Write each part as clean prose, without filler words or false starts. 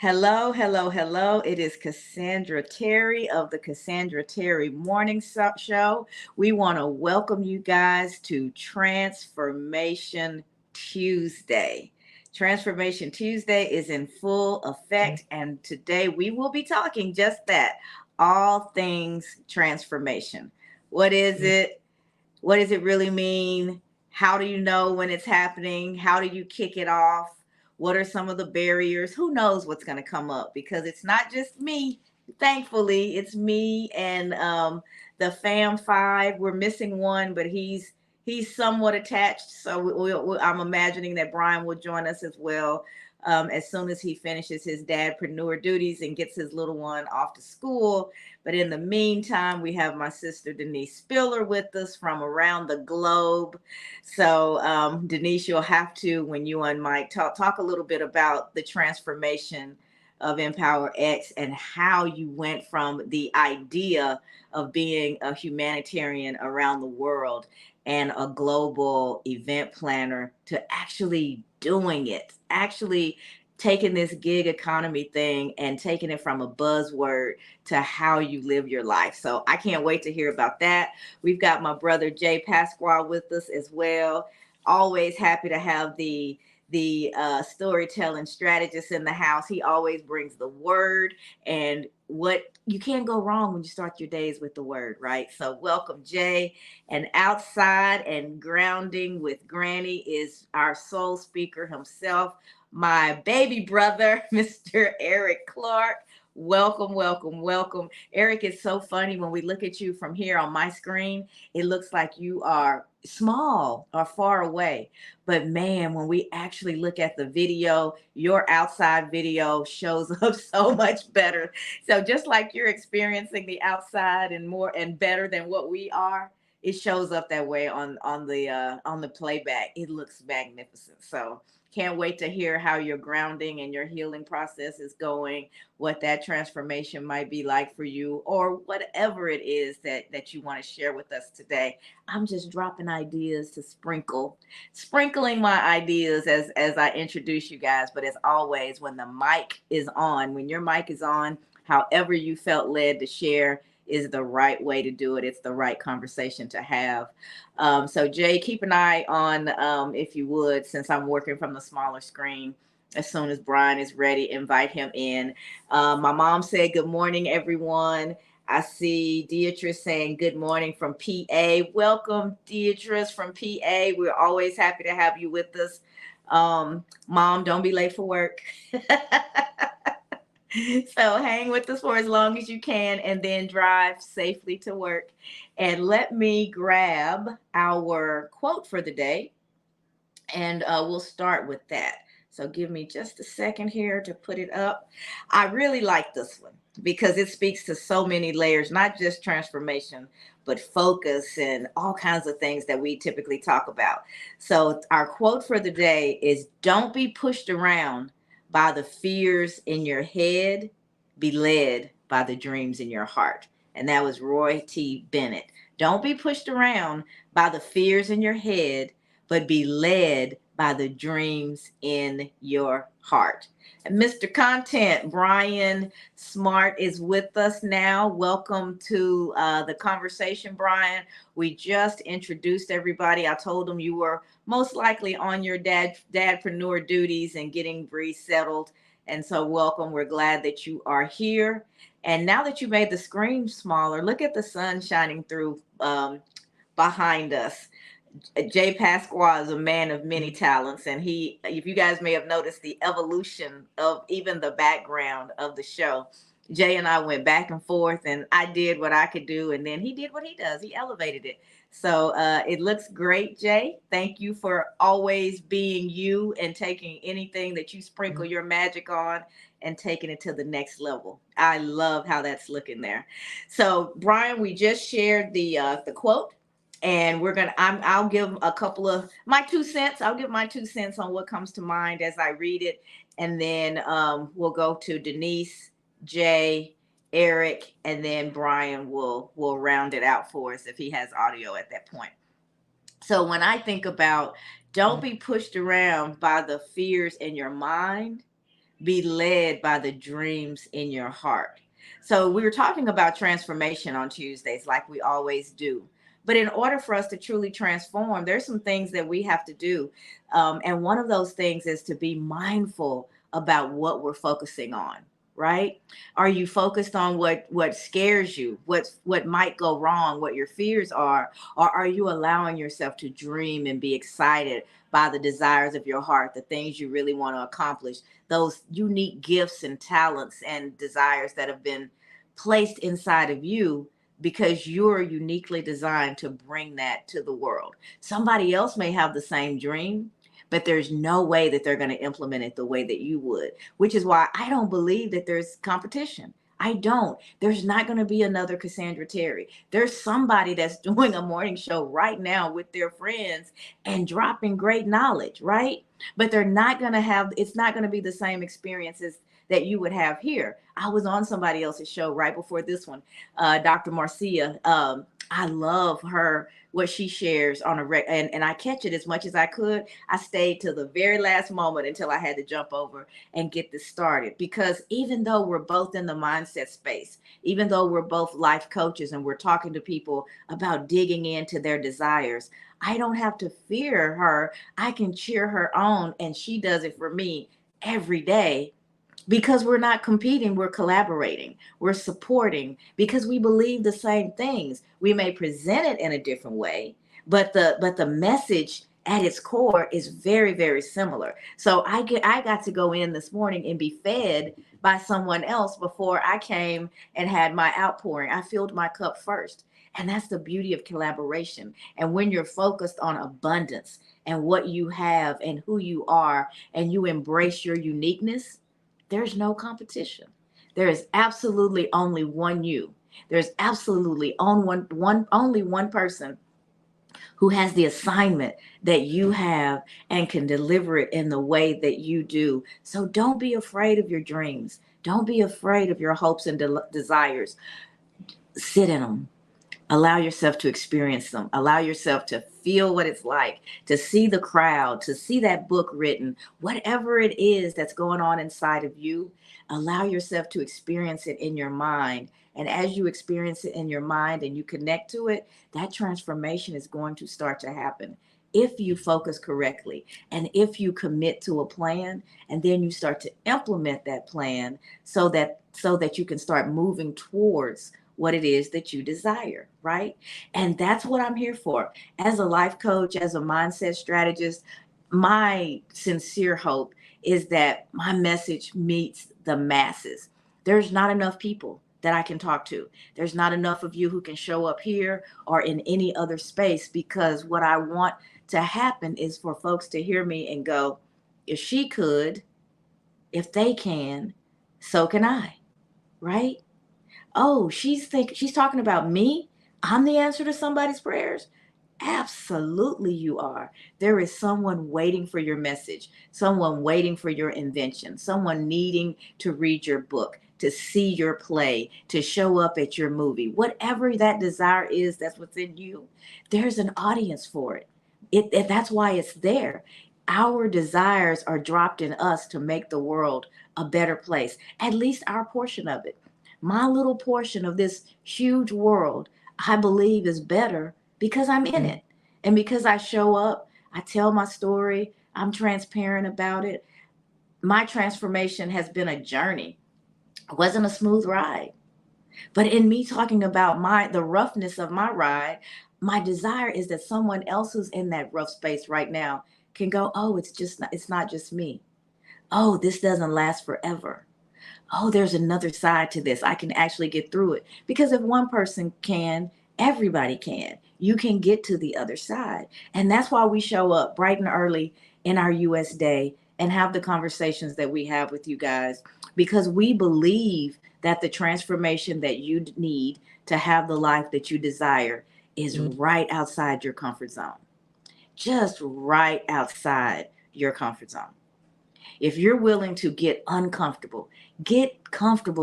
Hello, hello, hello. It is Cassandra Terry of the Cassandra Terry Morning Show. We want to welcome you guys to Transformation Tuesday. Transformation Tuesday is in full effect, and today we will be talking just that, all things transformation. What is it? What does it really mean? How do you know when it's happening? How do you kick it off? What are some of the barriers? Who knows what's going to come up? Because it's not just me. Thankfully, it's me and the Fam Five. We're missing one, but he's somewhat attached. So I'm imagining that Brian will join us as well as soon as he finishes his dadpreneur duties and gets his little one off to school. But in the meantime, we have my sister Denise Spiller with us from around the globe. So Denise, you'll have to, when you and Mike talk a little bit about the transformation of Empower X and how you went from the idea of being a humanitarian around the world and a global event planner to actually doing it, actually taking this gig economy thing and taking it from a buzzword to how you live your life. So I can't wait to hear about that. We've got my brother Jay Pasquale with us as well. Always happy to have the storytelling strategist in the house. He always brings the word, and what you can't go wrong when you start your days with the word, right? So welcome, Jay. And outside and grounding with Granny is our soul speaker himself, my baby brother, Mr. Eric Clark. Welcome, welcome, welcome. Eric, it's so funny when we look at you from here on my screen, it looks like you are small or far away. But man, when we actually look at the video, your outside video shows up so much better. So just like you're experiencing the outside and more and better than what we are, it shows up that way on the playback. It looks magnificent. So can't wait to hear how your grounding and your healing process is going, what that transformation might be like for you, or whatever it is that you want to share with us today. I'm just dropping ideas to sprinkling my ideas as I introduce you guys. But as always, when the mic is on, when your mic is on, however you felt led to share is the right way to do it. It's the right conversation to have. So Jay, keep an eye on, if you would, since I'm working from the smaller screen. As soon as Brian is ready, invite him in. My mom said, good morning, everyone. I see Deidre saying good morning from PA. Welcome, Deidre from PA. We're always happy to have you with us. Mom, don't be late for work. So hang with us for as long as you can and then drive safely to work. And let me grab our quote for the day, and we'll start with that. So give me just a second here to put it up. I really like this one because it speaks to so many layers, not just transformation, but focus and all kinds of things that we typically talk about. So our quote for the day is, don't be pushed around by the fears in your head, be led by the dreams in your heart. And that was Roy T. Bennett. Don't be pushed around by the fears in your head, but be led by the dreams in your heart. And Mr. Content, Brian Smart, is with us now. Welcome to the conversation, Brian. We just introduced everybody. I told them you were most likely on your dadpreneur duties and getting Bree settled. And so welcome. We're glad that you are here. And now that you made the screen smaller, look at the sun shining through behind us. Jay Pasquale is a man of many talents, and he, if you guys may have noticed the evolution of even the background of the show, Jay and I went back and forth, and I did what I could do, and then he did what he does. He elevated it. So it looks great, Jay. Thank you for always being you and taking anything that you sprinkle your magic on and taking it to the next level. I love how that's looking there. So, Brian, we just shared the quote, and I'll give a couple of my 2 cents. I'll give my 2 cents on what comes to mind as I read it, and then we'll go to Denise, Jay, Eric, and then Brian will round it out for us if he has audio at that point. So when I think about, don't be pushed around by the fears in your mind, be led by the dreams in your heart. So we were talking about transformation on Tuesdays, like we always do. But in order for us to truly transform, there's some things that we have to do. And one of those things is to be mindful about what we're focusing on, right? Are you focused on what scares you, what might go wrong, what your fears are, or are you allowing yourself to dream and be excited by the desires of your heart, the things you really want to accomplish, those unique gifts and talents and desires that have been placed inside of you because you're uniquely designed to bring that to the world. Somebody else may have the same dream, but there's no way that they're going to implement it the way that you would, which is why I don't believe that there's competition. I don't. There's not going to be another Cassandra Terry. There's somebody that's doing a morning show right now with their friends and dropping great knowledge, right? But they're not going to have, it's not going to be the same experiences that you would have here. I was on somebody else's show right before this one, Dr. Marcia. I love her, what she shares on and I catch it as much as I could. I stayed till the very last moment until I had to jump over and get this started, because even though we're both in the mindset space, even though we're both life coaches and we're talking to people about digging into their desires, I don't have to fear her. I can cheer her on, and she does it for me every day, because we're not competing, we're collaborating, we're supporting, because we believe the same things. We may present it in a different way, but the message at its core is very, very similar. So I got to go in this morning and be fed by someone else before I came and had my outpouring. I filled my cup first. And that's the beauty of collaboration. And when you're focused on abundance and what you have and who you are, and you embrace your uniqueness, there's no competition. There is absolutely only one you. There's absolutely only one person who has the assignment that you have and can deliver it in the way that you do. So don't be afraid of your dreams. Don't be afraid of your hopes and desires. Sit in them. Allow yourself to experience them. Allow yourself to feel what it's like, to see the crowd, to see that book written, whatever it is that's going on inside of you. Allow yourself to experience it in your mind. And as you experience it in your mind and you connect to it, that transformation is going to start to happen if you focus correctly and if you commit to a plan, and then you start to implement that plan so that you can start moving towards what it is that you desire, right? And that's what I'm here for. As a life coach, as a mindset strategist, my sincere hope is that my message meets the masses. There's not enough people that I can talk to. There's not enough of you who can show up here or in any other space, because what I want to happen is for folks to hear me and go, if she could, if they can, so can I, right? Oh, she's talking about me. I'm the answer to somebody's prayers. Absolutely, you are. There is someone waiting for your message, someone waiting for your invention, someone needing to read your book, to see your play, to show up at your movie. Whatever that desire is that's within you, there's an audience for it. That's why it's there. Our desires are dropped in us to make the world a better place, at least our portion of it. My little portion of this huge world, I believe, is better because I'm in it. And because I show up, I tell my story, I'm transparent about it. My transformation has been a journey. It wasn't a smooth ride. But in me talking about the roughness of my ride, my desire is that someone else who's in that rough space right now can go, oh, it's not just me. Oh, this doesn't last forever. Oh, there's another side to this. I can actually get through it. Because if one person can, everybody can. You can get to the other side. And that's why we show up bright and early in our US day and have the conversations that we have with you guys, because we believe that the transformation that you need to have the life that you desire is right outside your comfort zone. Just right outside your comfort zone. If you're willing to get comfortable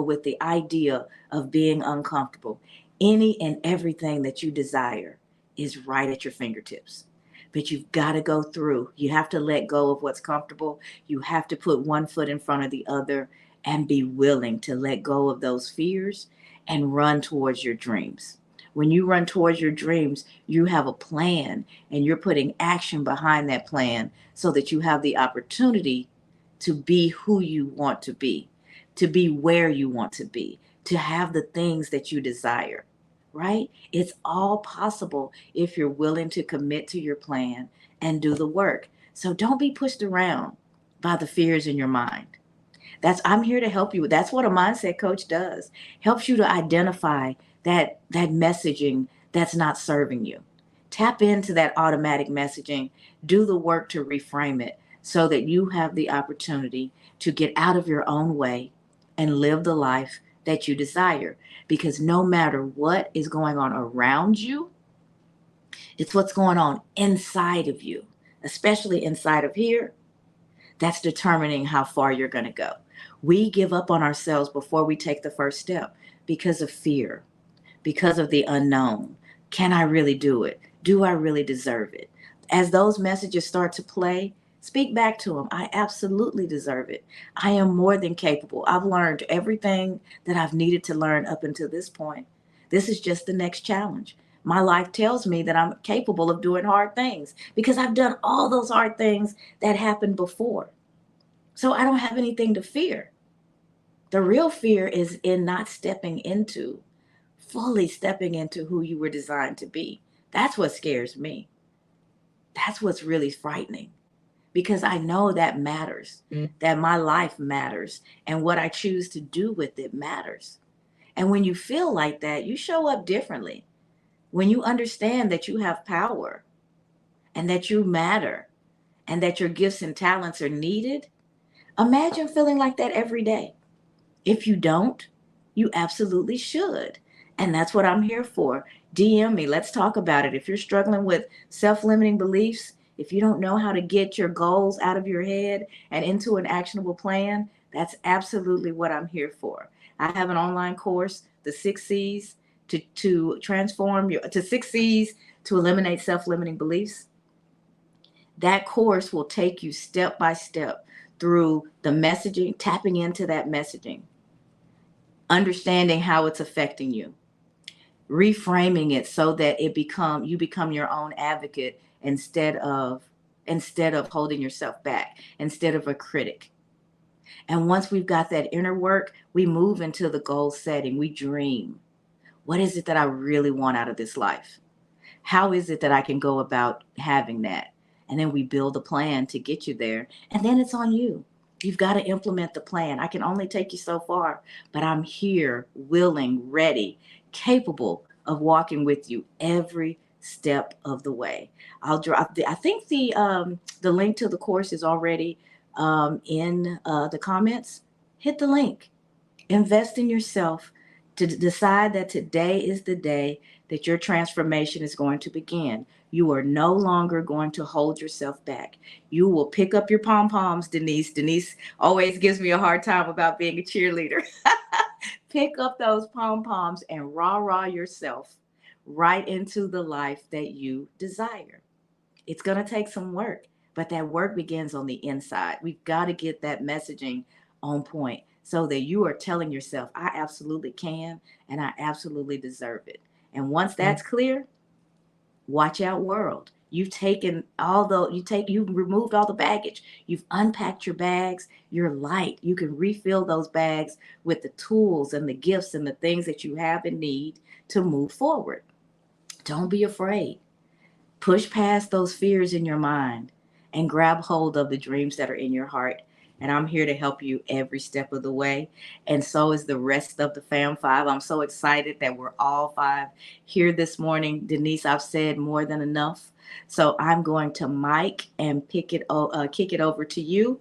with the idea of being uncomfortable. Any and everything that you desire is right at your fingertips. but you've got to go through. You have to let go of what's comfortable. You have to put one foot in front of the other and be willing to let go of those fears and run towards your dreams. When you run towards your dreams, you have a plan and you're putting action behind that plan so that you have the opportunity to be who you want to be where you want to be, to have the things that you desire, right? It's all possible if you're willing to commit to your plan and do the work. So don't be pushed around by the fears in your mind. I'm here to help you. That's what a mindset coach does. Helps you to identify that messaging that's not serving you. Tap into that automatic messaging, do the work to reframe it so that you have the opportunity to get out of your own way and live the life that you desire. Because no matter what is going on around you, it's what's going on inside of you, especially inside of here, that's determining how far you're going to go. We give up on ourselves before we take the first step because of fear, because of the unknown. Can I really do it? Do I really deserve it? As those messages start to play, speak back to them. I absolutely deserve it. I am more than capable. I've learned everything that I've needed to learn up until this point. This is just the next challenge. My life tells me that I'm capable of doing hard things because I've done all those hard things that happened before. So I don't have anything to fear. The real fear is in not fully stepping into who you were designed to be. That's what scares me. That's what's really frightening because I know that matters, that my life matters, and what I choose to do with it matters. And when you feel like that, you show up differently. When you understand that you have power and that you matter and that your gifts and talents are needed, imagine feeling like that every day. If you don't, you absolutely should. And that's what I'm here for. DM me. Let's talk about it. If you're struggling with self-limiting beliefs, if you don't know how to get your goals out of your head and into an actionable plan, that's absolutely what I'm here for. I have an online course, the 6 C's to transform to 6 C's to eliminate self-limiting beliefs. That course will take you step by step through the messaging, tapping into that messaging, understanding how it's affecting you, reframing it so that you become your own advocate instead of holding yourself back, instead of a critic. And once we've got that inner work, we move into the goal setting. We dream. What is it that I really want out of this life? How is it that I can go about having that? And then we build a plan to get you there. And then it's on you. You've got to implement the plan. I can only take you so far, but I'm here, willing, ready, capable of walking with you every step of the way. I'll drop I think the link to the course is already in the comments. Hit the link. Invest in yourself to decide that today is the day that your transformation is going to begin. You are no longer going to hold yourself back. You will pick up your pom-poms, Denise. Denise always gives me a hard time about being a cheerleader. Pick up those pom-poms and rah-rah yourself right into the life that you desire. It's going to take some work, but that work begins on the inside. We've got to get that messaging on point so that you are telling yourself, I absolutely can and I absolutely deserve it. And once that's clear, watch out, world. You've removed all the baggage. You've unpacked your bags. You're light. You can refill those bags with the tools and the gifts and the things that you have and need to move forward. Don't be afraid. Push past those fears in your mind and grab hold of the dreams that are in your heart. And I'm here to help you every step of the way. And so is the rest of the Fam Five. I'm so excited that we're all five here this morning. Denise, I've said more than enough. So I'm going to mic and kick it over to you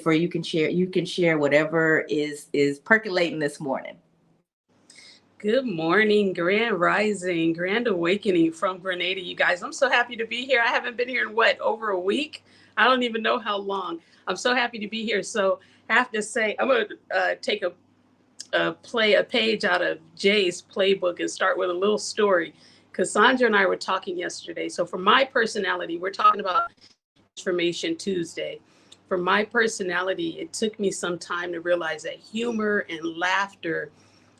for you can share whatever is percolating this morning. Good morning, grand rising, grand awakening from Grenada, you guys. I'm so happy to be here. I haven't been here in over a week? I don't even know how long. I'm so happy to be here. So I have to say, I'm going to take a page out of Jay's playbook and start with a little story. Cassandra and I were talking yesterday. So for my personality, we're talking about Transformation Tuesday. For my personality, it took me some time to realize that humor and laughter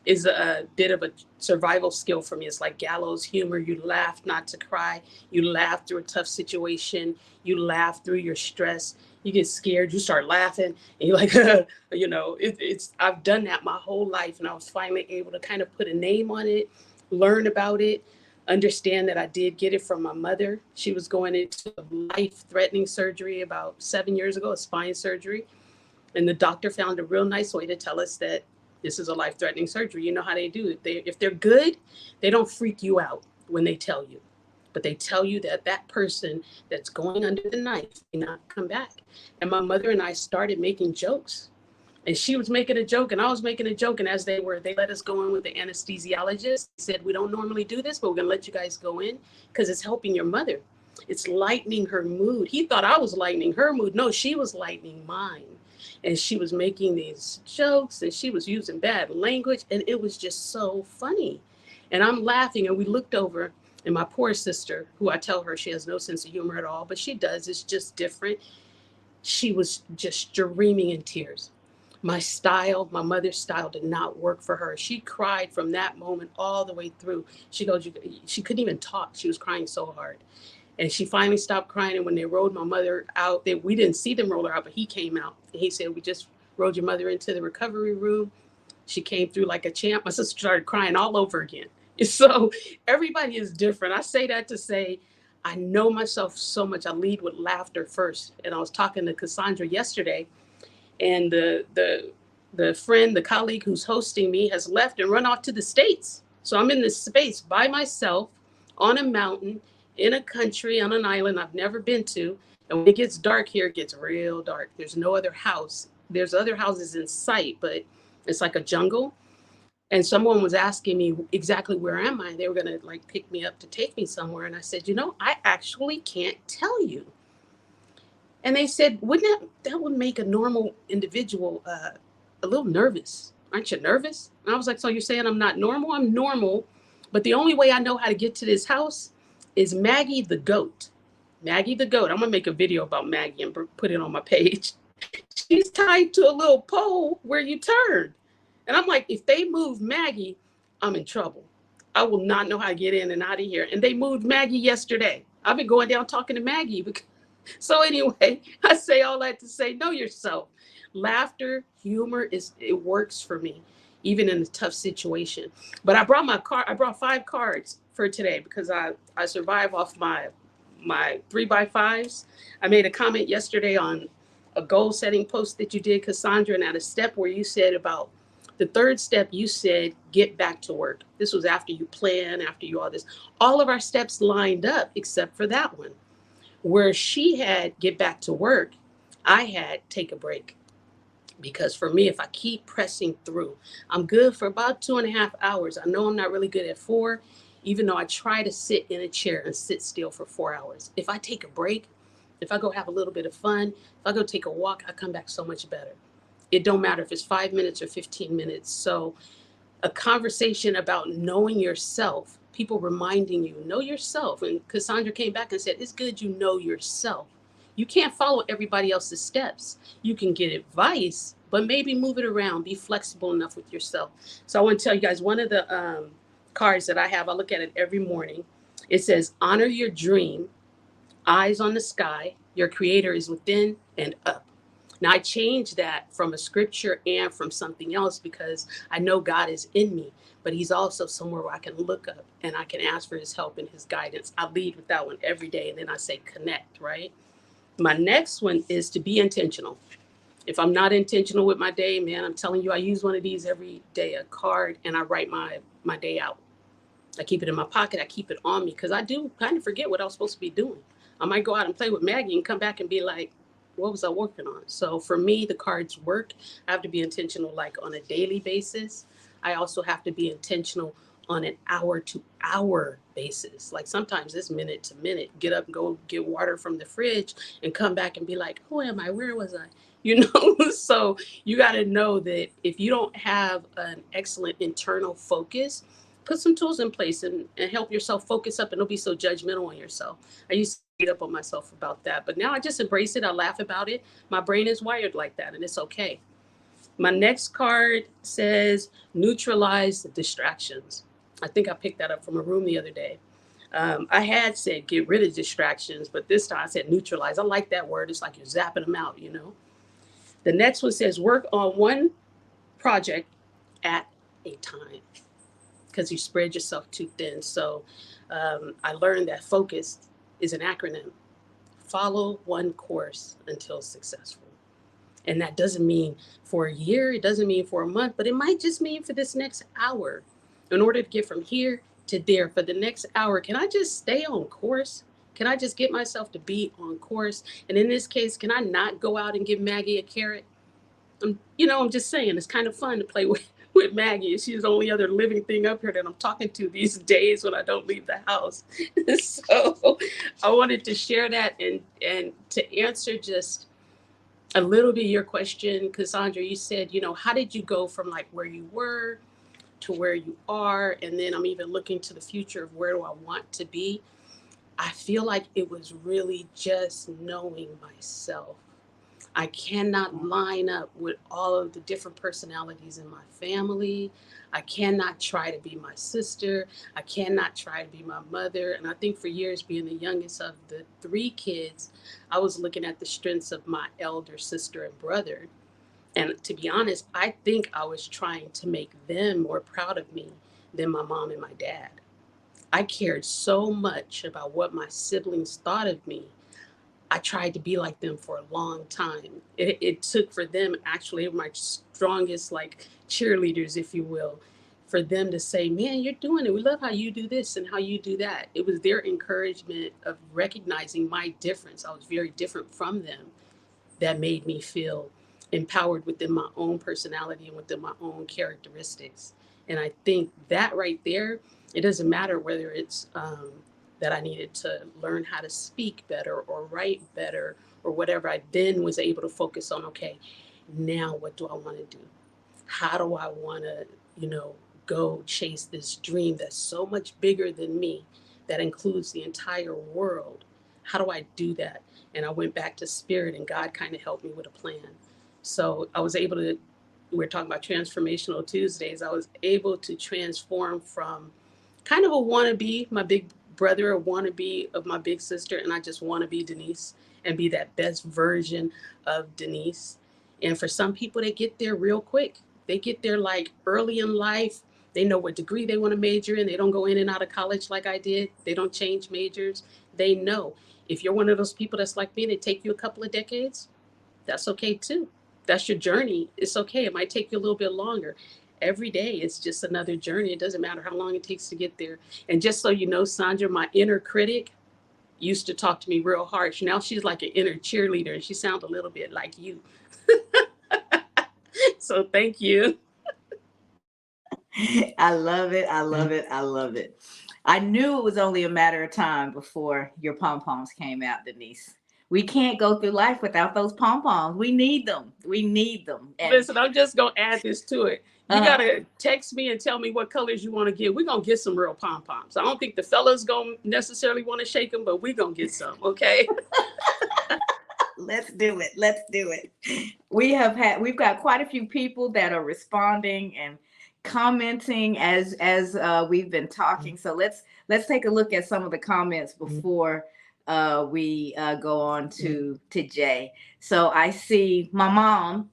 is a bit of a survival skill for me. It's like gallows humor. You laugh not to cry. You laugh through a tough situation. You laugh through your stress. You get scared. You start laughing, and you're like, it's. I've done that my whole life, and I was finally able to kind of put a name on it, learn about it, understand that I did get it from my mother. She was going into a life-threatening surgery about 7 years ago, a spine surgery, and the doctor found a real nice way to tell us that this is a life-threatening surgery. You know how they do it. If they're good, they don't freak you out when they tell you, but they tell you that that person that's going under the knife may not come back. And my mother and I started making jokes, and she was making a joke and I was making a joke. And as they let us go in with the anesthesiologist, he said, we don't normally do this, but we're going to let you guys go in because it's helping your mother. It's lightening her mood. He thought I was lightening her mood. No, she was lightening mine. And she was making these jokes and she was using bad language. And it was just so funny. And I'm laughing. And we looked over, and my poor sister, who I tell her she has no sense of humor at all, but she does, it's just different. She was just streaming in tears. My style, my mother's style did not work for her. She cried from that moment all the way through. She goes, she couldn't even talk. She was crying so hard. And she finally stopped crying. And when they rode my mother out, we didn't see them roll her out, but he came out. And he said, we just rode your mother into the recovery room. She came through like a champ. My sister started crying all over again. So everybody is different. I say that to say, I know myself so much. I lead with laughter first. And I was talking to Cassandra yesterday, and the friend, the colleague who's hosting me has left and run off to the States. So I'm in this space by myself on a mountain in a country on an island I've never been to. And when it gets dark here, it gets real dark. There's no other house. There's other houses in sight, but it's like a jungle. And someone was asking me exactly where am I? They were going to like pick me up to take me somewhere. And I said, I actually can't tell you. And they said, wouldn't that would make a normal individual a little nervous? Aren't you nervous? And I was like, so you're saying I'm not normal? I'm normal, but the only way I know how to get to this house is Maggie the goat. Maggie the goat. I'm gonna make a video about Maggie and put it on my page. She's tied to a little pole where you turn. And I'm like, if they move Maggie, I'm in trouble. I will not know how to get in and out of here. And they moved Maggie yesterday. I've been going down talking to Maggie because so anyway, I say all that to say, know yourself. Laughter, humor it works for me, even in a tough situation. But I brought I brought 5 cards for today because I survive off my 3x5s. I made a comment yesterday on a goal setting post that you did, Cassandra, and at a step where you said about the third step, you said, get back to work. This was after you plan, after you all this. All of our steps lined up except for that one. Where she had get back to work, I had take a break. Because for me, if I keep pressing through, I'm good for about 2.5 hours. I know I'm not really good at 4, even though I try to sit in a chair and sit still for 4 hours. If I take a break, if I go have a little bit of fun, if I go take a walk, I come back so much better. It don't matter if it's 5 minutes or 15 minutes. So a conversation about knowing yourself, people reminding you, know yourself. And Cassandra came back and said, it's good you know yourself. You can't follow everybody else's steps. You can get advice, but maybe move it around. Be flexible enough with yourself. So I want to tell you guys, one of the cards that I have, I look at it every morning. It says, honor your dream, eyes on the sky. Your creator is within and up. Now, I changed that from a scripture and from something else because I know God is in me, but he's also somewhere where I can look up and I can ask for his help and his guidance. I lead with that one every day, and then I say connect, right? My next one is to be intentional. If I'm not intentional with my day, man, I'm telling you, I use one of these every day, a card, and I write my day out. I keep it in my pocket. I keep it on me because I do kind of forget what I was supposed to be doing. I might go out and play with Maggie and come back and be like, what was I working on? So for me, the cards work. I have to be intentional, like on a daily basis. I also have to be intentional on an hour to hour basis. Like sometimes it's minute to minute. Get up and go get water from the fridge and come back and be like, who am I? Where was I? So you got to know that if you don't have an excellent internal focus, put some tools in place and help yourself focus up and don't be so judgmental on yourself. I used to beat up on myself about that, but now I just embrace it. I laugh about it. My brain is wired like that, and it's okay. My next card says neutralize distractions. I think I picked that up from a room the other day. I had said get rid of distractions, but this time I said neutralize. I like that word. It's like you're zapping them out, you know. The next one says work on one project at a time because you spread yourself too thin. So I learned that focus is an acronym. Follow one course until successful. And that doesn't mean for a year, it doesn't mean for a month, but it might just mean for this next hour. In order to get from here to there for the next hour, can I just stay on course? Can I just get myself to be on course? And in this case, can I not go out and give Maggie a carrot? I'm just saying, it's kind of fun to play with Maggie. She's the only other living thing up here that I'm talking to these days when I don't leave the house. So I wanted to share that and to answer just a little bit your question, Cassandra. You said, how did you go from like where you were to where you are? And then I'm even looking to the future of where do I want to be? I feel like it was really just knowing myself. I cannot line up with all of the different personalities in my family. I cannot try to be my sister. I cannot try to be my mother. And I think for years, being the youngest of the three kids, I was looking at the strengths of my elder sister and brother. And to be honest, I think I was trying to make them more proud of me than my mom and my dad. I cared so much about what my siblings thought of me. I tried to be like them for a long time. It took for them, actually, my strongest like cheerleaders, if you will, for them to say, man, you're doing it. We love how you do this and how you do that. It was their encouragement of recognizing my difference. I was very different from them that made me feel empowered within my own personality and within my own characteristics. And I think that right there, it doesn't matter whether it's that I needed to learn how to speak better or write better or whatever. I then was able to focus on, okay, now what do I want to do? How do I want to, go chase this dream that's so much bigger than me, that includes the entire world? How do I do that? And I went back to spirit, and God kind of helped me with a plan. So I was able to, we're talking about transformational Tuesdays, I was able to transform from kind of a wannabe, my big brother, a wannabe of my big sister, and I just want to be Denise and be that best version of Denise. And for some people, they get there real quick. They get there like early in life. They know what degree they want to major in. They don't go in and out of college like I did. They don't change majors. They know. If you're one of those people that's like me, they take you a couple of decades, that's okay too. That's your journey. It's okay. It might take you a little bit longer. Every day it's just another journey. It doesn't matter how long it takes to get there. And just so you know, Sandra, my inner critic used to talk to me real harsh. Now she's like an inner cheerleader, and she sounds a little bit like you. So thank you. I love it. I love it. I love it. I knew it was only a matter of time before your pom poms came out, Denise. We can't go through life without those pom poms. We need them. We need them. And Listen, I'm just gonna add this to it. You uh, gotta text me and tell me what colors you want to get. We're gonna get some real pom poms. I don't think the fellas gonna necessarily want to shake them, but we're gonna get some. Okay. let's do it. Let's do it. We've got quite a few people that are responding and commenting as we've been talking. So let's take a look at some of the comments before we go on to Jay. So I see my mom.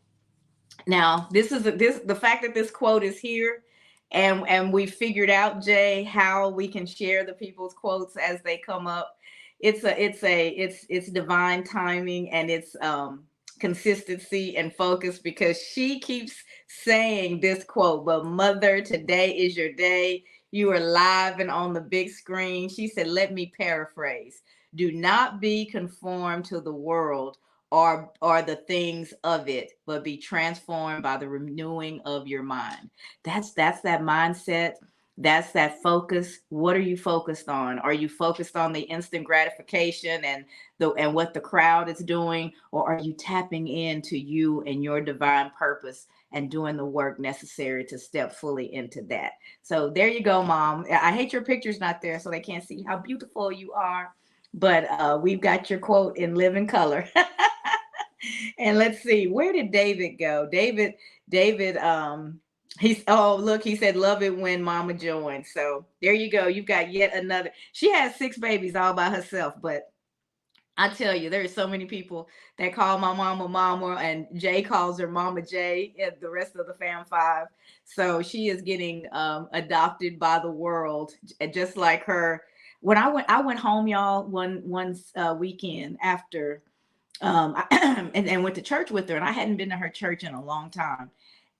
Now, this the fact that this quote is here, and we figured out, Jay, how we can share the people's quotes as they come up. It's divine timing, and it's consistency and focus, because she keeps saying this quote, but mother, today is your day. You are live and on the big screen. She said, let me paraphrase. Do not be conformed to the world or the things of it, but be transformed by the renewing of your mind. That's that mindset That's that focus. What are you focused on? Are you focused on the instant gratification and what the crowd is doing, or are you tapping into you and your divine purpose and doing the work necessary to step fully into that? So there you go, Mom. I hate your picture's not there, so they can't see how beautiful you are. But we've got your quote in living color. And let's see, where did David go? David, he's, oh, look, he said, love it when Mama joins. So there you go. You've got yet another. She has 6 babies all by herself, but I tell you, there are so many people that call my mama mama, and Jay calls her Mama Jay, and the rest of the fam 5. So she is getting adopted by the world, just like her. When I went home, y'all, one weekend after and went to church with her, and I hadn't been to her church in a long time.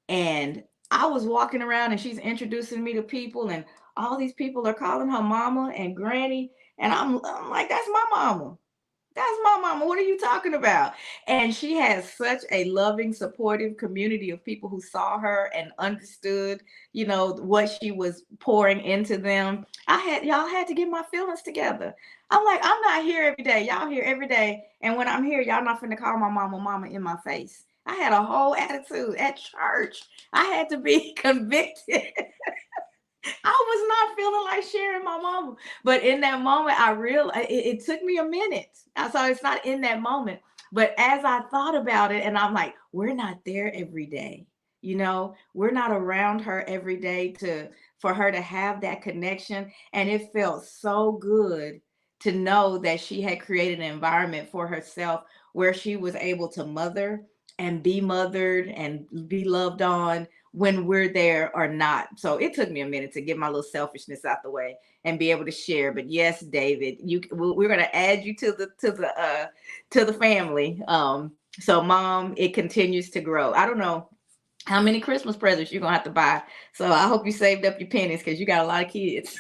And I was walking around, and she's introducing me to people, and all these people are calling her mama and granny, and I'm like, that's my mama. That's my mama. What are you talking about? And she has such a loving, supportive community of people who saw her and understood, what she was pouring into them. Y'all had to get my feelings together. I'm like, I'm not here every day. Y'all here every day. And when I'm here, y'all not finna call my mama in my face. I had a whole attitude at church. I had to be convicted. I was not feeling like sharing my mama. But in that moment, I realized it took me a minute. So it's not in that moment. But as I thought about it, and I'm like, we're not there every day. We're not around her every day for her to have that connection. And it felt so good to know that she had created an environment for herself where she was able to mother and be mothered and be loved on when we're there or not. So it took me a minute to get my little selfishness out the way and be able to share. But yes, David, we're going to add you to the family. So Mom, it continues to grow. I don't know how many Christmas presents you're going to have to buy. So I hope you saved up your pennies, because you got a lot of kids.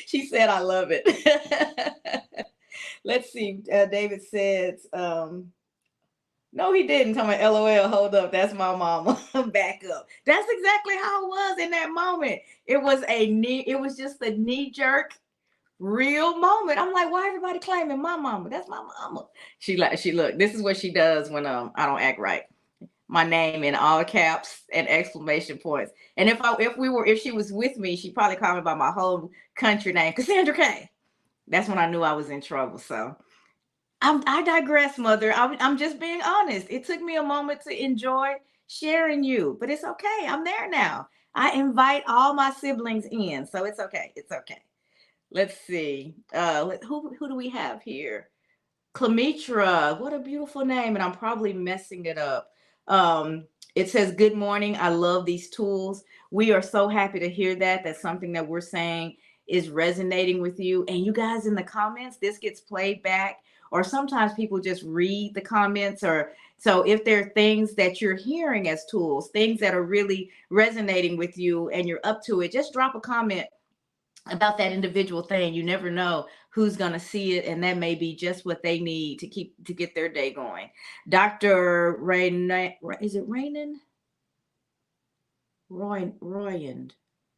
She said, I love it. Let's see. David says, no, he didn't. Tell me, LOL, hold up. That's my mama. Back up. That's exactly how it was in that moment. It was just a knee jerk, real moment. I'm like, why everybody claiming my mama? That's my mama. She look, this is what she does when I don't act right. My name in all caps and exclamation points. And if she was with me, she'd probably call me by my whole country name, Cassandra K. That's when I knew I was in trouble. So I digress, Mother. I'm just being honest. It took me a moment to enjoy sharing you, but it's okay. I'm there now. I invite all my siblings in, so it's okay. It's okay. Let's see. Who do we have here? Clemitra. What a beautiful name, and I'm probably messing it up. It says, "Good morning. I love these tools." We are so happy to hear that. That's something that we're saying is resonating with you. And you guys in the comments, this gets played back, or sometimes people just read the comments. Or so if there are things that you're hearing as tools, things that are really resonating with you and you're up to it, just drop a comment about that individual thing. You never know who's going to see it, and that may be just what they need to get their day going. Dr. Is it Royand?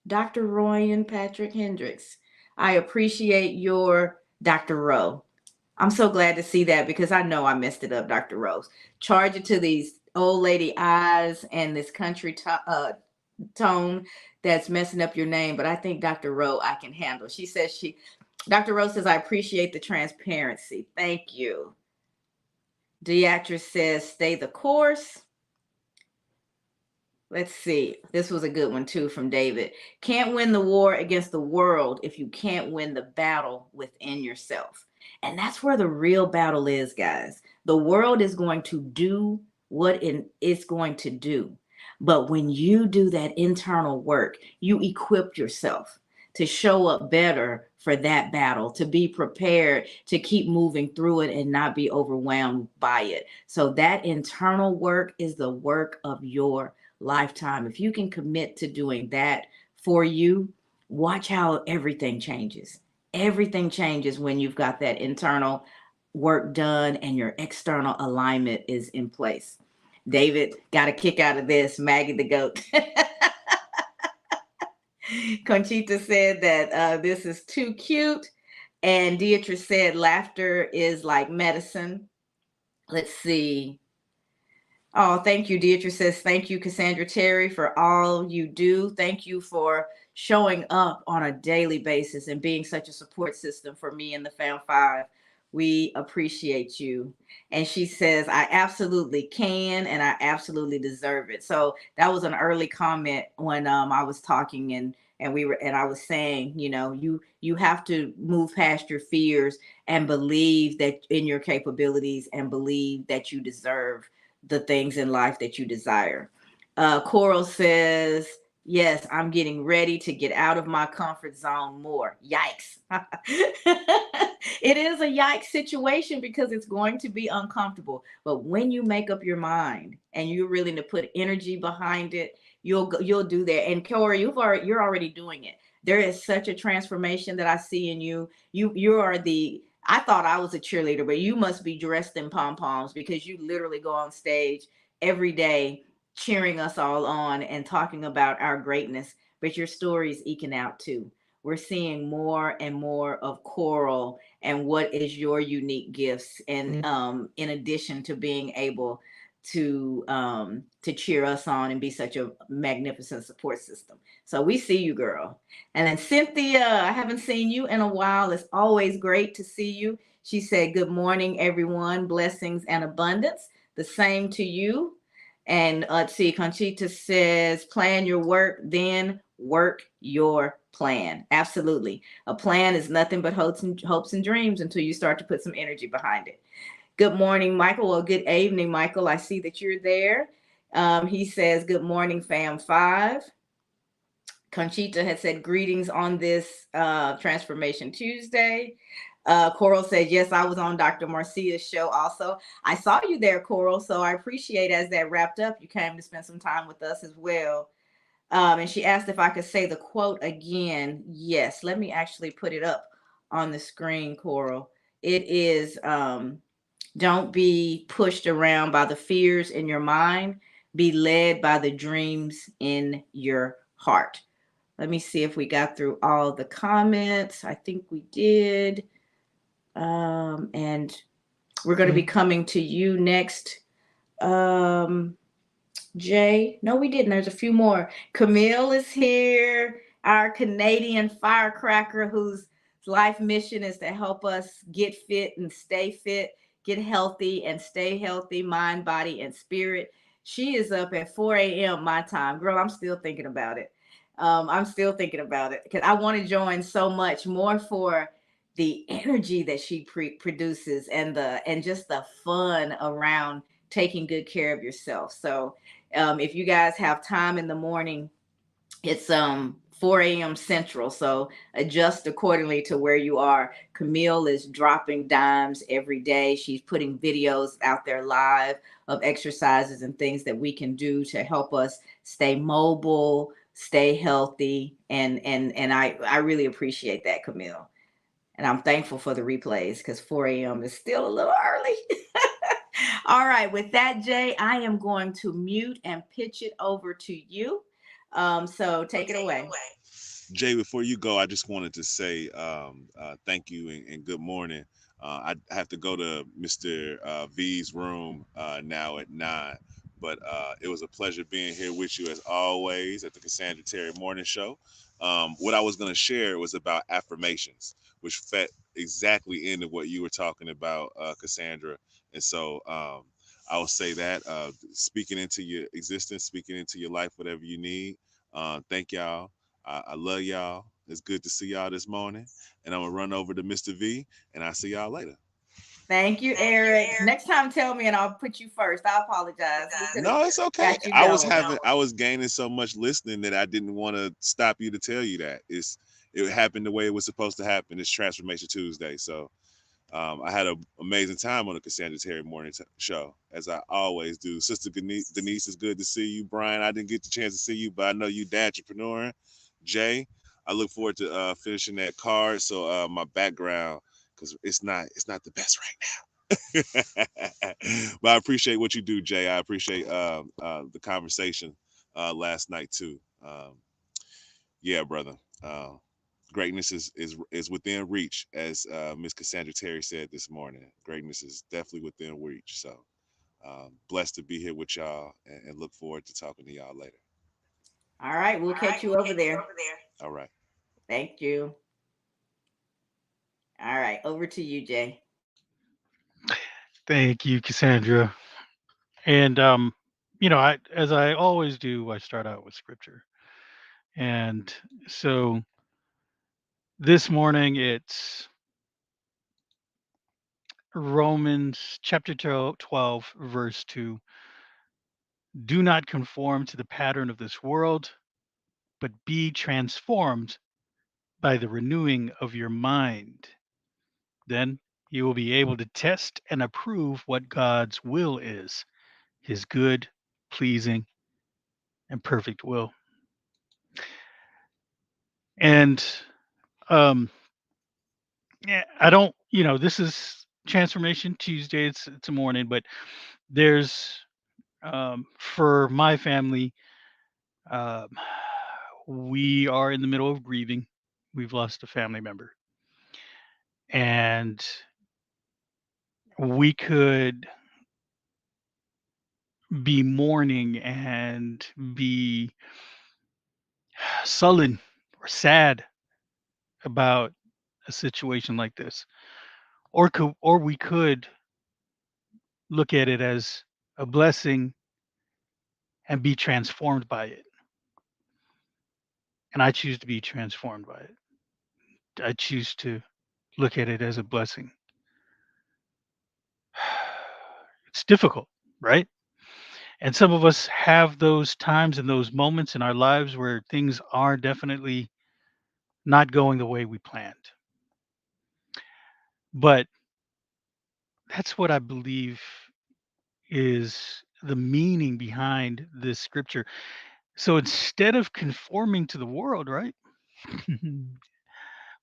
Dr. Royan Patrick Hendricks. I appreciate your Dr. Rowe. I'm so glad to see that, because I know I messed it up, Dr. Rose. Charge it to these old lady eyes and this country tone that's messing up your name. But I think Dr. Rowe I can handle. Dr. Rose says, I appreciate the transparency. Thank you. Deatrice says, stay the course. Let's see. This was a good one too from David. Can't win the war against the world if you can't win the battle within yourself. And that's where the real battle is, guys. The world is going to do what it's going to do. But when you do that internal work, you equip yourself to show up better for that battle, to be prepared, to keep moving through it and not be overwhelmed by it. So that internal work is the work of your lifetime. If you can commit to doing that for you, watch how everything changes. Everything changes when you've got that internal work done and your external alignment is in place. David got a kick out of this. Maggie the goat. Conchita said that this is too cute. And Deidre said laughter is like medicine. Let's see. Oh, thank you. Deidre says, thank you, Cassandra Terry, for all you do. Thank you for showing up on a daily basis and being such a support system for me and the Fam Five. We appreciate you. And she says, I absolutely can and I absolutely deserve it. So that was an early comment when I was talking and we were and I was saying, you have to move past your fears and believe that in your capabilities and believe that you deserve the things in life that you desire. Coral says, yes, I'm getting ready to get out of my comfort zone more. Yikes. It is a yikes situation because it's going to be uncomfortable. But when you make up your mind and you're willing to put energy behind it, you'll do that. And Corey, you're already doing it. There is such a transformation that I see in you. You are the I thought I was a cheerleader, but you must be dressed in pom poms because you literally go on stage every day cheering us all on and talking about our greatness. But your story is eking out too. We're seeing more and more of Coral and what is your unique gifts, and in addition to being able to cheer us on and be such a magnificent support system. So we see you, girl. And then Cynthia, I haven't seen you in a while. It's always great to see you. She said, good morning, everyone. Blessings and abundance. The same to you. And let's see, Conchita says, plan your work, then work your plan. Absolutely. A plan is nothing but hopes and dreams until you start to put some energy behind it. Good morning, Michael. Well, good evening, Michael. I see that you're there. He says, good morning, Fam Five. Conchita had said greetings on this Transformation Tuesday. Coral said, yes, I was on Dr. Marcia's show also. I saw you there, Coral, so I appreciate as that wrapped up, you came to spend some time with us as well. And she asked if I could say the quote again. Yes, let me actually put it up on the screen, Coral. It is don't be pushed around by the fears in your mind, be led by the dreams in your heart. Let me see if we got through all the comments. I think we did. And we're going to be coming to you next. Jay, no, we didn't. There's a few more. Camille is here, our Canadian firecracker whose life mission is to help us get fit and stay fit, get healthy and stay healthy, mind, body, and spirit. She is up at 4 a.m. my time. Girl, I'm still thinking about it. I'm still thinking about it because I want to join so much more for the energy that she produces and just the fun around taking good care of yourself. So if you guys have time in the morning, it's 4 a.m. Central, so adjust accordingly to where you are. Camille is dropping dimes every day. She's putting videos out there live of exercises and things that we can do to help us stay mobile, stay healthy, and I really appreciate that, Camille. And I'm thankful for the replays because 4 a.m. is still a little early. All right, with that, Jay, I am going to mute and pitch it over to you. So take it away. Jay, before you go, I just wanted to say thank you and good morning. I have to go to Mr. V's room now at 9, but it was a pleasure being here with you as always at the Cassandra Terry Morning Show. What I was going to share was about affirmations, which fit exactly into what you were talking about, Cassandra. And so I will say that speaking into your existence, speaking into your life, whatever you need. Thank y'all. I love y'all. It's good to see y'all this morning. And I'm going to run over to Mr. V, and I'll see y'all later. Thank you, Eric. Next time, tell me and I'll put you first. I apologize. We could have No, it's okay. got you going. I was gaining so much listening that I didn't want to stop you to tell you that. It happened the way it was supposed to happen. It's Transformation Tuesday. So I had an amazing time on the Cassandra Terry Morning Show, as I always do. Sister Denise, is good to see you. Brian, I didn't get the chance to see you, but I know you entrepreneur. Jay, I look forward to finishing that card. So my background, because it's not the best right now. But I appreciate what you do, Jay. I appreciate the conversation last night too. Yeah, brother. Uh, Greatness is within reach, as Miss Cassandra Terry said this morning. Greatness is definitely within reach. So blessed to be here with y'all, and look forward to talking to y'all later. All right, we'll All right, catch you we'll over catch you there. over there. All right. Thank you. All right, over to you, Jay. Thank you, Cassandra. And as I always do, I start out with scripture. And so this morning it's Romans chapter 12, verse 2. Do not conform to the pattern of this world, but be transformed by the renewing of your mind. Then you will be able to test and approve what God's will is, his good, pleasing, and perfect will. And um yeah, I don't, this is Transformation Tuesday. It's a morning, but there's for my family, um, we are in the middle of grieving. We've lost a family member, and we could be mourning and be sullen or sad about a situation like this, or we could look at it as a blessing and be transformed by it. And I choose to be transformed by it. I choose to look at it as a blessing. It's difficult, right? And some of us have those times and those moments in our lives where things are definitely not going the way we planned. But that's what I believe is the meaning behind this scripture. So instead of conforming to the world, right?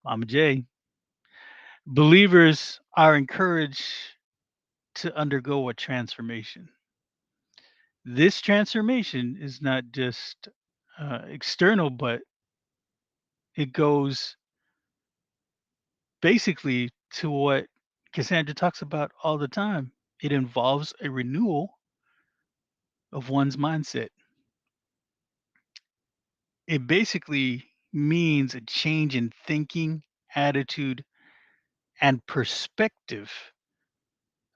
Mama J, believers are encouraged to undergo a transformation. This transformation is not just external, but it goes basically to what Cassandra talks about all the time. It involves a renewal of one's mindset. It basically means a change in thinking, attitude, and perspective,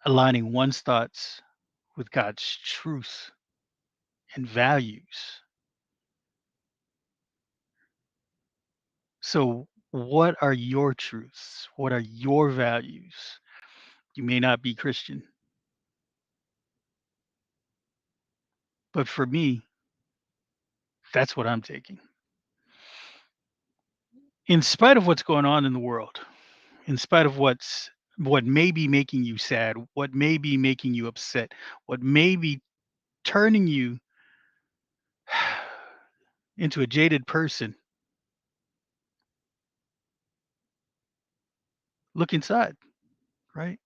aligning one's thoughts with God's truth and values. So, what are your truths? What are your values? You may not be Christian, but for me, that's what I'm taking. In spite of what's going on in the world, in spite of what may be making you sad, what may be making you upset, what may be turning you into a jaded person, look inside, right?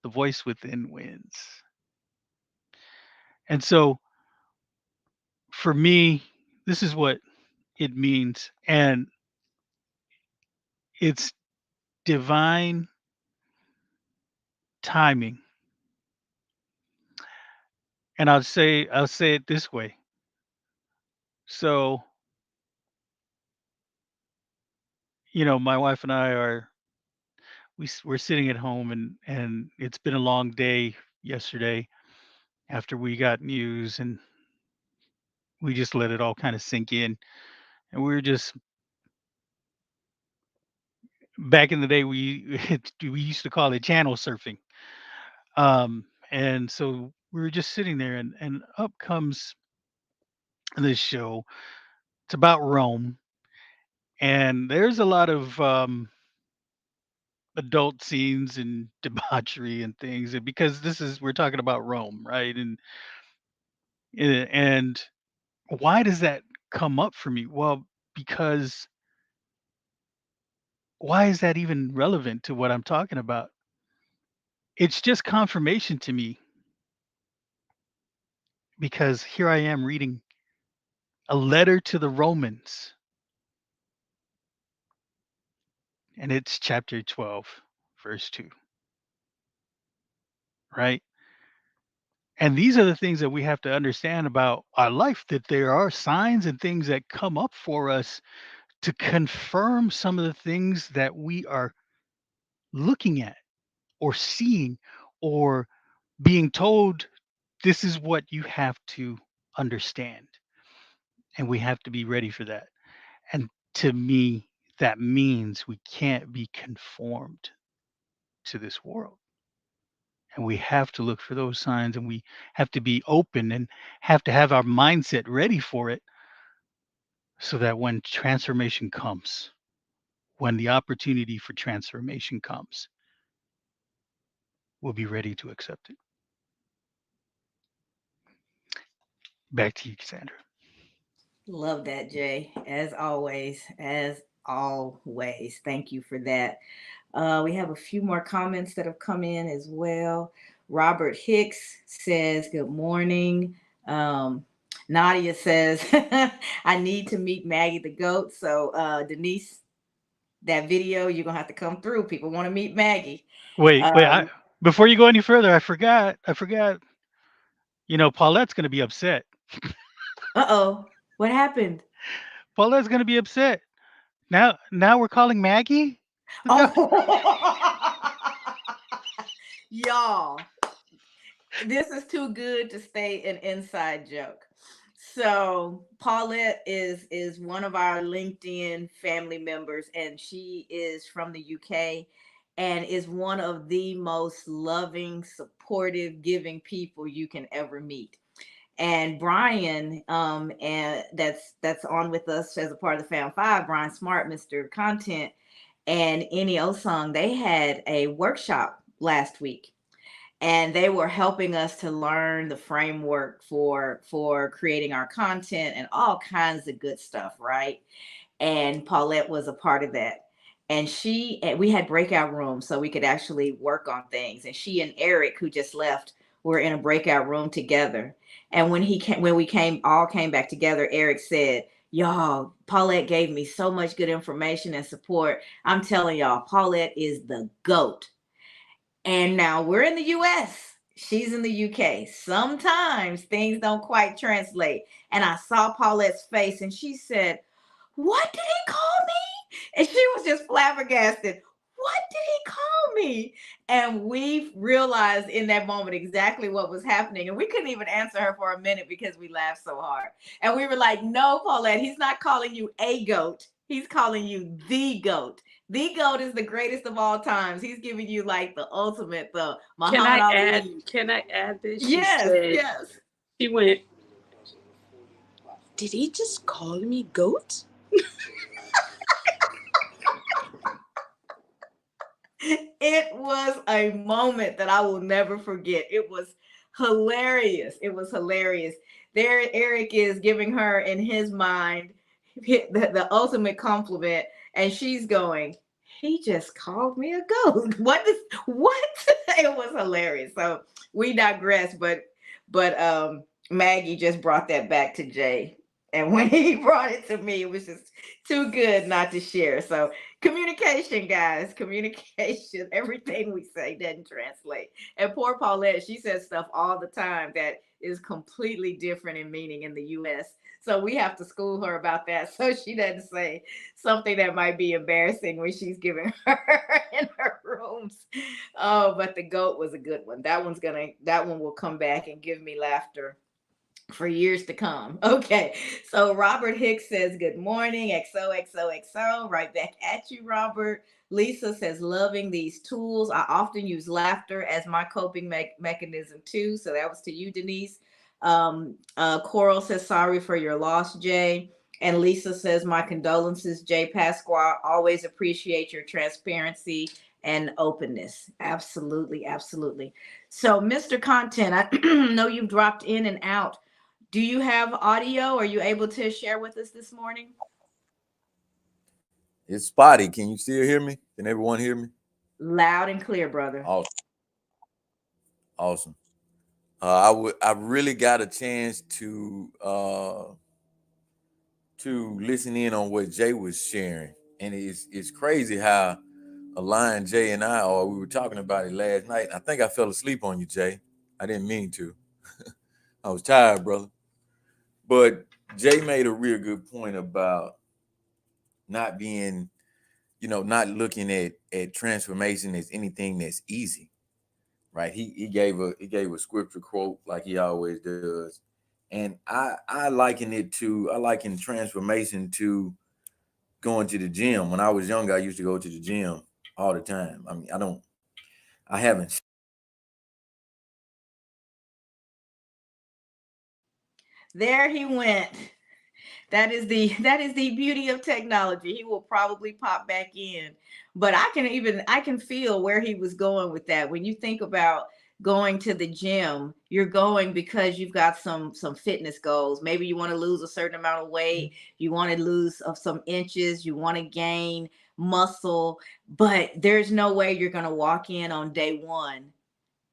The voice within wins. And so for me, this is what it means. And it's divine timing. And I'll say it this way. So, my wife and I we're sitting at home, and it's been a long day yesterday after we got news, and we just let it all kind of sink in. And we were just back in the day we used to call it channel surfing. And so we were just sitting there, and up comes this show. It's about Rome, and there's a lot of adult scenes and debauchery and things, and because we're talking about Rome, right? And why does that come up for me? Well, because why is that even relevant to what I'm talking about? It's just confirmation to me because here I am reading a letter to the Romans. and it's chapter 12, verse 2, right? And these are the things that we have to understand about our life, that there are signs and things that come up for us to confirm some of the things that we are looking at or seeing or being told this is what you have to understand. And we have to be ready for that. And to me, that means we can't be conformed to this world. And we have to look for those signs and we have to be open and have to have our mindset ready for it so that when transformation comes, when the opportunity for transformation comes, we'll be ready to accept it. Back to you, Cassandra. Love that, Jay. As always, as always. Thank you for that. We have a few more comments that have come in as well. Robert Hicks says, "Good morning." Um, Nadia says, "I need to meet Maggie the goat." So, Denise, that video, you're gonna have to come through. People want to meet Maggie. Wait. Um, Before you go any further, I forgot. Paulette's going to be upset. uh-oh, what happened? Paulette's going to be upset. Now we're calling Maggie the goat. Oh, y'all, this is too good to stay an inside joke. So Paulette is one of our LinkedIn family members, and she is from the UK and is one of the most loving, supportive, giving people you can ever meet. And Brian, and that's on with us as a part of the Fam Five, Brian Smart, Mr. Content, and Any Song, they had a workshop last week, and they were helping us to learn the framework for creating our content and all kinds of good stuff, right? And Paulette was a part of that. And we had breakout rooms so we could actually work on things. And she and Eric, who just left, were in a breakout room together. And when we came back together, Eric said, "Y'all, Paulette gave me so much good information and support. I'm telling y'all, Paulette is the GOAT." And now we're in the US. She's in the UK. Sometimes things don't quite translate. And I saw Paulette's face and she said, "What did he call me?" And she was just flabbergasted. "What did he call me?" And we realized in that moment exactly what was happening. And we couldn't even answer her for a minute because we laughed so hard. And we were like, "No, Paulette, he's not calling you a goat. He's calling you the goat. The GOAT is the greatest of all times. He's giving you like the ultimate, the Can Muhammad I add? Ali." Can I add this? She Yes, said yes. she went. Did he just call me goat? It was a moment that I will never forget. It was hilarious. It was hilarious. There, Eric is giving her in his mind the ultimate compliment, and she's going, "He just called me a goat." What? It was hilarious. So we digress, but Maggie just brought that back to Jay. And when he brought it to me, it was just too good not to share. So communication, guys, communication. Everything we say doesn't translate. And poor Paulette, she says stuff all the time that is completely different in meaning in the US. So we have to school her about that so she doesn't say something that might be embarrassing when she's giving her in her rooms. Oh, but the goat was a good one. That one will come back and give me laughter for years to come. Okay. So Robert Hicks says, "Good morning. XOXOXO." Right back at you, Robert. Lisa says, "Loving these tools. I often use laughter as my coping mechanism too." So that was to you, Denise. Coral says, "Sorry for your loss, Jay." And Lisa says, "My condolences, Jay Pasqua. Always appreciate your transparency and openness." Absolutely, absolutely. So, Mr. Content, I know you've dropped in and out. Do you have audio? Are you able to share with us this morning? It's spotty. Can you still hear me? Can everyone hear me? Loud and clear, brother. Awesome. Awesome. I really got a chance to listen in on what Jay was sharing, and it's crazy how Lion, Jay, and I, or we were talking about it last night. I think I fell asleep on you, Jay. I didn't mean to. I was tired, brother. But Jay made a real good point about not being, not looking at transformation as anything that's easy, right? He gave a scripture quote like he always does, and I liken transformation to going to the gym. When I was younger, I used to go to the gym all the time. I mean, I haven't. There he went. That is the beauty of technology. He will probably pop back in. But I can feel where he was going with that. When you think about going to the gym, you're going because you've got some fitness goals. Maybe you want to lose a certain amount of weight, you want to lose some inches, you want to gain muscle, but there's no way you're going to walk in on day 1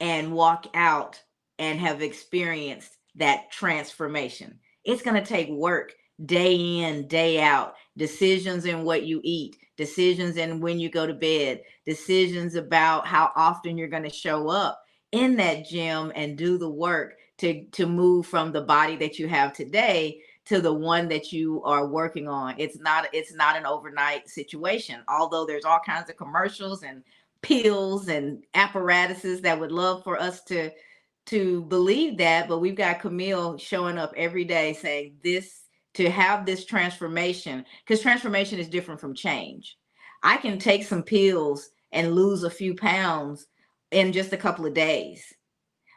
and walk out and have experienced that transformation. It's going to take work day in, day out, decisions in what you eat, decisions in when you go to bed, decisions about how often you're going to show up in that gym and do the work to move from the body that you have today to the one that you are working on. It's not an overnight situation. Although there's all kinds of commercials and pills and apparatuses that would love for us to believe that, but we've got Camille showing up every day saying this, to have this transformation, because transformation is different from change. I can take some pills and lose a few pounds in just a couple of days,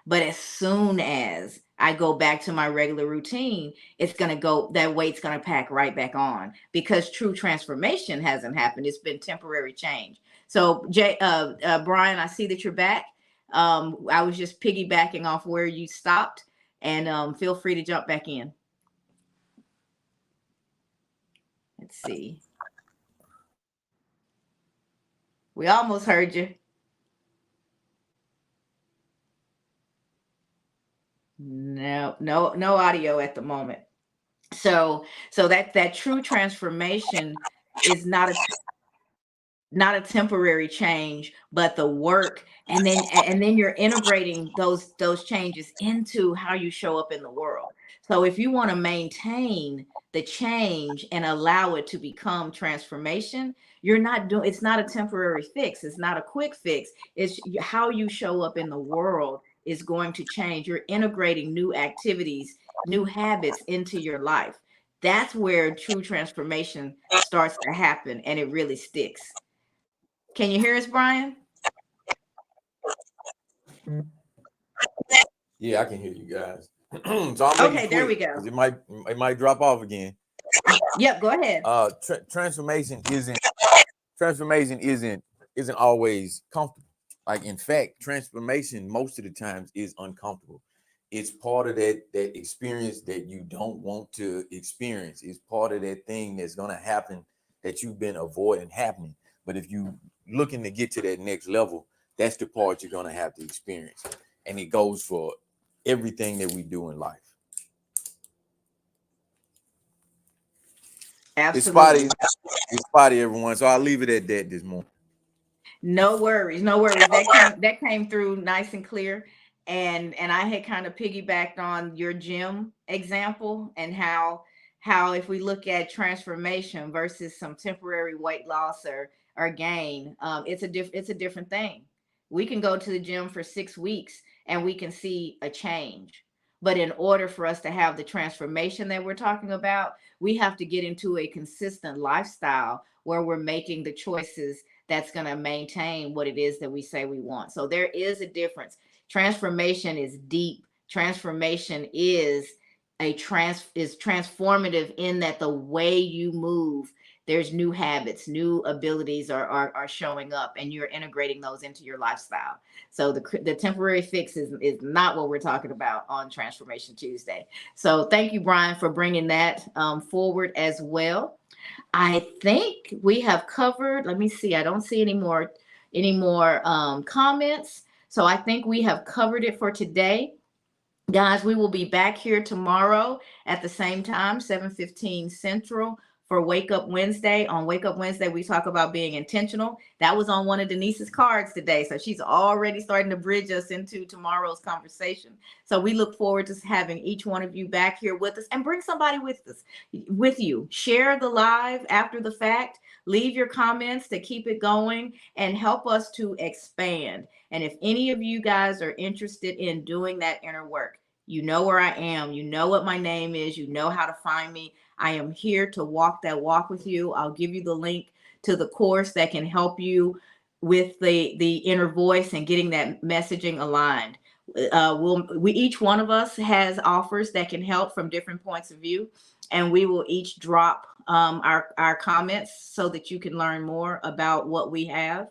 but as soon as I go back to my regular routine, that weight's going to pack right back on, because true transformation hasn't happened. It's been temporary change. So, Brian, I see that you're back. I was just piggybacking off where you stopped, and feel free to jump back in. Let's see. We almost heard you. No audio at the moment. So that true transformation is not a temporary change, but the work, and then you're integrating those changes into how you show up in the world. So if you want to maintain the change and allow it to become transformation, it's not a temporary fix, it's not a quick fix. It's how you show up in the world is going to change. You're integrating new activities, new habits into your life. That's where true transformation starts to happen, and it really sticks. Can you hear us, Brian? Yeah, I can hear you guys. So I'll make it quick, there we go. It might drop off again. Yep, go ahead. Transformation isn't always comfortable. Like, in fact, transformation most of the times is uncomfortable. It's part of that experience that you don't want to experience. It's part of that thing that's going to happen that you've been avoiding happening. But if you looking to get to that next level, that's the part you're going to have to experience. And it goes for everything that we do in life. Absolutely. It's spotty, everyone. So I'll leave it at that this morning. No worries. That came through nice and clear. And I had kind of piggybacked on your gym example, and how if we look at transformation versus some temporary weight loss or gain, it's a different thing. We can go to the gym for 6 weeks and we can see a change. But in order for us to have the transformation that we're talking about, we have to get into a consistent lifestyle where we're making the choices that's going to maintain what it is that we say we want. So there is a difference. Transformation is deep. Transformation is transformative in that the way you move, there's new habits, new abilities are showing up, and you're integrating those into your lifestyle. So the temporary fix is not what we're talking about on Transformation Tuesday. So thank you, Brian, for bringing that forward as well. I think we have covered. Let me see. I don't see any more comments. So I think we have covered it for today. Guys, we will be back here tomorrow at the same time, 7:15 Central, for Wake Up Wednesday. On Wake Up Wednesday, we talk about being intentional. That was on one of Denise's cards today. So she's already starting to bridge us into tomorrow's conversation. So we look forward to having each one of you back here with us, and bring somebody with you. Share the live after the fact. Leave your comments to keep it going and help us to expand. And if any of you guys are interested in doing that inner work, you know where I am. You know what my name is. You know how to find me. I am here to walk that walk with you. I'll give you the link to the course that can help you with the inner voice and getting that messaging aligned. Each one of us has offers that can help from different points of view, and we will each drop our comments so that you can learn more about what we have.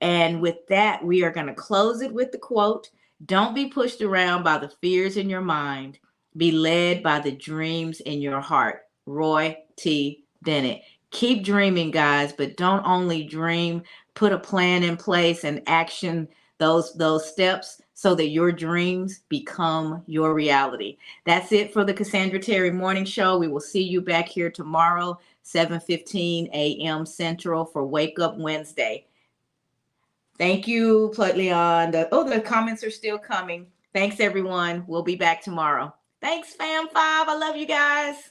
And with that, we are going to close it with the quote: "Don't be pushed around by the fears in your mind. Be led by the dreams in your heart." Roy T. Bennett. Keep dreaming, guys, but don't only dream. Put a plan in place and action those steps so that your dreams become your reality. That's it for the Cassandra Terry Morning Show. We will see you back here tomorrow, 7:15 a.m. Central, for Wake Up Wednesday. Thank you, Leon. The comments are still coming. Thanks, everyone. We'll be back tomorrow. Thanks, Fam5. I love you guys.